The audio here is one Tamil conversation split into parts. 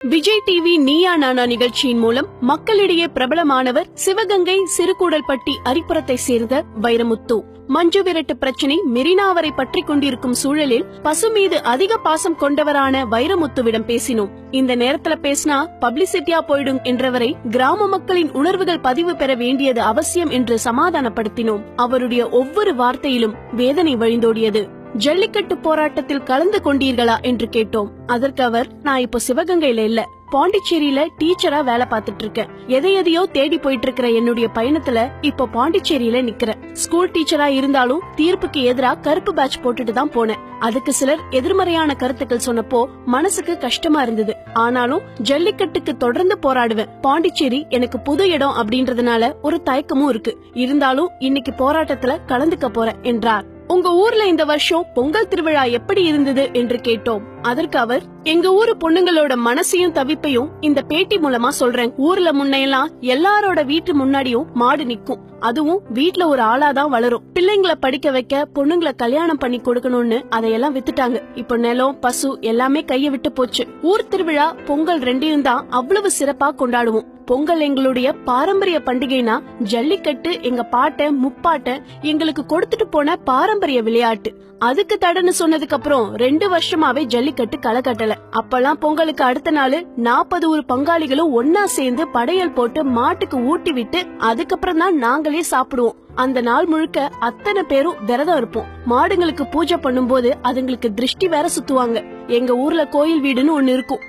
விஜய் டிவி நீயா நானா நிகழ்ச்சியின் மூலம் மக்களிடையே பிரபலமானவர் சிவகங்கை சிறுகூடல்பட்டி அரிப்புறத்தை சேர்ந்த வைரமுத்து. மஞ்சு விரட்டு பிரச்சனை மெரினாவரை பற்றி கொண்டிருக்கும் சூழலில் பசு மீது அதிக பாசம் கொண்டவரான வைரமுத்துவிடம் பேசினோம். இந்த நேரத்துல பேசினா பப்ளிசிட்டியா போயிடும் என்றவரை கிராம மக்களின் உணர்வுகள் பதிவு பெற வேண்டியது அவசியம் என்று சமாதானப்படுத்தினோம். அவருடைய ஒவ்வொரு வார்த்தையிலும் வேதனை வழிந்தோடியது. ஜல்லிக்கட்டு போராட்டத்தில் கலந்து கொண்டீர்களா என்று கேட்டோம். அதற்கு அவர், நான் இப்போ சிவகங்கையில இல்ல, பாண்டிச்சேரியில டீச்சரா வேலை பார்த்துட்டு இருக்கேன். எதையோ தேடி போயிட்டு இருக்கிற என்னுடைய பயணத்துல இப்போ பாண்டிச்சேரியில நிக்கிறேன். ஸ்கூல் டீச்சரா இருந்தாலும் தீர்ப்புக்கு எதிரா கருப்பு பேட்ச் போட்டுட்டு தான் போனேன். அதுக்கு சிலர் எதிர்மறையான கருத்துக்கள் சொன்னப்போ மனசுக்கு கஷ்டமா இருந்தது. ஆனாலும் ஜல்லிக்கட்டுக்கு தொடர்ந்து போராடுவேன். பாண்டிச்சேரி எனக்கு புது இடம் அப்படின்றதுனால ஒரு தயக்கமும் இருக்கு. இருந்தாலும் இன்னைக்கு போராட்டத்துல கலந்துக்க போறேன் என்றார். உங்க ஊர்ல இந்த வருஷம் பொங்கல் திருவிழா எப்படி இருந்தது என்று கேட்டோம். அதற்கு அவர், எங்க ஊரு பொண்ணுங்களோட மனசையும் தவிப்பையும் இந்த பேட்டி மூலமா சொல்றேன். ஊர்ல முன்னையெல்லாம் எல்லாரோட வீட்டு முன்னாடியும் மாடு நிக்கும். அதுவும் வீட்ல ஒரு ஆளாதான் வளரும். பிள்ளைங்களை படிக்க வைக்க, பொண்ணுங்களை கல்யாணம் பண்ணி கொடுக்கணும்னு அதையெல்லாம் வித்துட்டாங்க. இப்ப நிலம், பசு எல்லாமே கைய விட்டு போச்சு. ஊர் திருவிழா பொங்கல் ரெண்டையும் தான் அவ்வளவு சிறப்பா கொண்டாடுவோம். பொங்கல் எங்களுடைய பாரம்பரிய பண்டிகைனா ஜல்லிக்கட்டு எங்க பாட்ட முப்பாட்ட எங்களுக்கு கொடுத்துட்டு போன பாரம்பரிய விளையாட்டு. அதுக்கு தடன்னு சொன்னதுக்கு அப்புறம் 2 வருஷமாவே ஜல்லிக்கட்டு களை கட்டல. அப்பெல்லாம் பொங்கலுக்கு அடுத்த நாள் 40 ஊர் பங்காளிகளும் ஒன்னா சேர்ந்து படையல் போட்டு மாட்டுக்கு ஊட்டி விட்டு அதுக்கப்புறம் தான் நாங்களே சாப்பிடுவோம். அந்த நாள் முழுக்க அத்தனை பேரும் விரதம் இருப்போம். மாடுங்களுக்கு பூஜை பண்ணும் போது அதுங்களுக்கு திருஷ்டி வேற சுத்துவாங்க. எங்க ஊர்ல கோயில் வீடுன்னு ஒண்ணு இருக்கும்.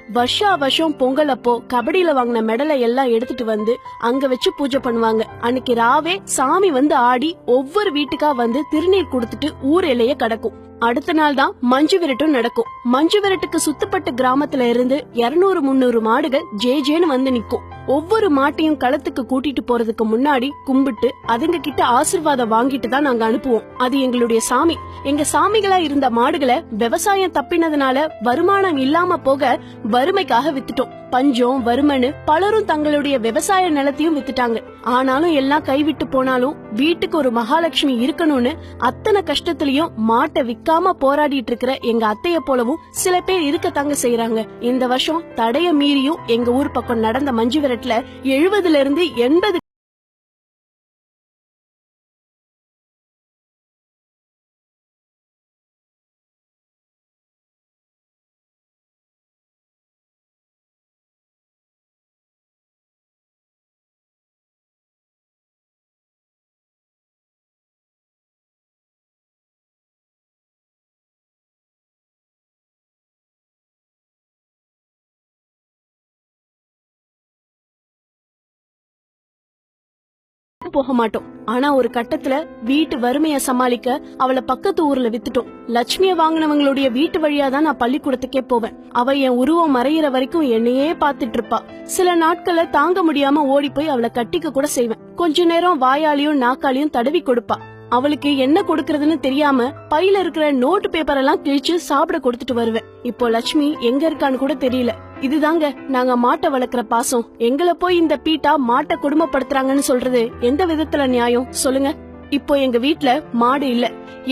வருஷம் பொங்கல் அப்போ கபடியில வாங்கின மெடலை எல்லாம் எடுத்துட்டு வந்து அங்க வச்சு பூஜை பண்ணுவாங்க. அன்னைக்கு ராவே சாமி வந்து ஆடி ஒவ்வொரு வீட்டுக்கா வந்து திருநீர் கொடுத்துட்டு ஊர் எல்லைய கடக்கும். அடுத்த நாள் தான் மஞ்சு விரட்டும் நடக்கும். மஞ்சு விரட்டுக்கு சுத்தப்பட்ட கிராமத்துல இருந்து 200-300 மாடுகள் ஜேன்னு வந்து நிக்கும். ஒவ்வொரு மாட்டையும் களத்துக்கு கூட்டிட்டு போறதுக்கு முன்னாடி கும்பிட்டு அதுங்க கிட்ட ஆசீர்வாதம் வாங்கிட்டு தான் நாங்க அனுப்புவோம். அது எங்களுடைய சாமி. எங்க சாமிகளா இருந்த மாடுகளை விவசாயம் தப்பினதுனால வருமானம் இல்லாம போக வறுமைக்காக வித்துட்டோம். பஞ்சம் வறுமனு பலரும் தங்களுடைய விவசாய நிலத்தையும் வித்துட்டாங்க. ஆனாலும் எல்லாம் கைவிட்டு போனாலும் வீட்டுக்கு ஒரு மகாலட்சுமி இருக்கணும்னு அத்தனை கஷ்டத்திலயும் மாட்டை விக்காம போராடிட்டு இருக்கிற எங்க அத்தைய போலவும் சில பேர் இருக்கத்தாங்க செய்யறாங்க. இந்த வருஷம் தடைய மீறியும் எங்க ஊர் பக்கம் நடந்த மஞ்சு விரட்டுல 70 to 80போக மாட்டோம். ஆனா ஒரு கட்டத்துல வீட்டு வறுமைய சமாளிக்க அவளை பக்கத்து ஊர்ல வித்துட்டோம். லட்சுமிய வாங்கினவங்களுடைய வீட்டு வழியா தான் நான் பள்ளிக்கூடத்துக்கே போவேன். அவ என் உருவம் மறையிற வரைக்கும் என்னையே பாத்துட்டு இருப்பா. சில நாட்கள தாங்க முடியாம ஓடி போய் அவளை கட்டிக்க கூட செய்வேன். கொஞ்ச நேரம் வாயாலையும் நாக்காலையும் தடவி கொடுப்பா. அவளுக்கு என்ன கொடுக்கறதுன்னு தெரியாம பையில இருக்கிற நோட்டு பேப்பர் எல்லாம் கிழிச்சு சாப்பிட கொடுத்துட்டு வருவேன். இப்போ லட்சுமி எங்க இருக்கான்னு கூட தெரியல. இதுதாங்க நாங்க மாட்டை வளர்க்கிற பாசம். எங்களை போய் இந்த பீட்டா மாட்டை கொடுமைப்படுத்துறாங்கன்னு சொல்றது எந்த விதத்துல நியாயம் சொல்லுங்க? இப்போ எங்க வீட்ல மாடு இல்ல.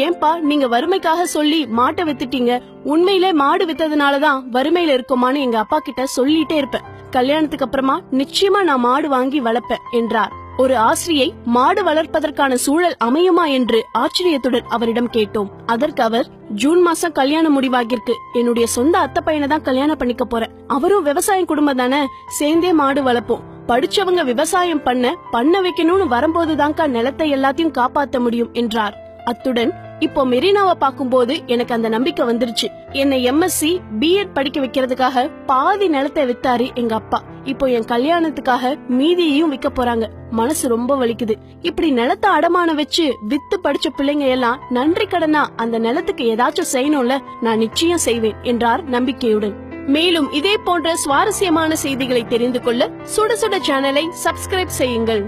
ஏன்பா நீங்க வறுமைக்காக சொல்லி மாட்டை வித்துட்டீங்க, உண்மையிலே மாடு வித்ததுனாலதான் வறுமையில இருக்கோமான்னு எங்க அப்பா கிட்ட சொல்லிட்டே இருப்பேன். கல்யாணத்துக்கு அப்புறமா நிச்சயமா நான் மாடு வாங்கி வளர்ப்பேன் என்றார். ஒரு ஆசிரியை மாடு வளர்ப்பதற்கான சூழல் அமையுமா என்று ஆச்சரியத்துடன் அவரிடம் கேட்டோம். அதற்கு அவர், ஜூன் மாசம் கல்யாணம் முடிவாகிருக்கு. என்னுடைய சொந்த அத்தை பையனை தான் கல்யாணம் பண்ணிக்க போறேன். அவரும் விவசாயம் குடும்பம் தானே, சேர்ந்தே மாடு வளர்ப்போம். படிச்சவங்க விவசாயம் பண்ண வைக்கணும்னு வரும்போதுதான்க்கா நிலத்தை எல்லாத்தையும் காப்பாத்த முடியும் என்றார். அத்துடன் இப்போ மெரினாவை பாக்கும்போது எனக்கு அந்த நம்பிக்கை வந்துருச்சு. என்னை MSc B.Ed படிக்க வைக்கிறதுக்காக பாதி நிலத்தை வித்தாரு எங்க அப்பா. இப்போ என் கல்யாணத்துக்காக மீதியையும் விற்க போறாங்க. மனசு ரொம்ப வலிக்குது. இப்படி நிலத்தை அடமான வச்சு வித்து படிச்ச பிள்ளைங்க எல்லாம் நன்றி கடனா அந்த நிலத்துக்கு ஏதாச்சும் செய்யணும்ல, நான் நிச்சயம் செய்வேன் என்றார் நம்பிக்கையுடன். மேலும் இதே போன்ற சுவாரஸ்யமான செய்திகளை தெரிந்து கொள்ள சுட சுட சேனலை சப்ஸ்கிரைப் செய்யுங்கள்.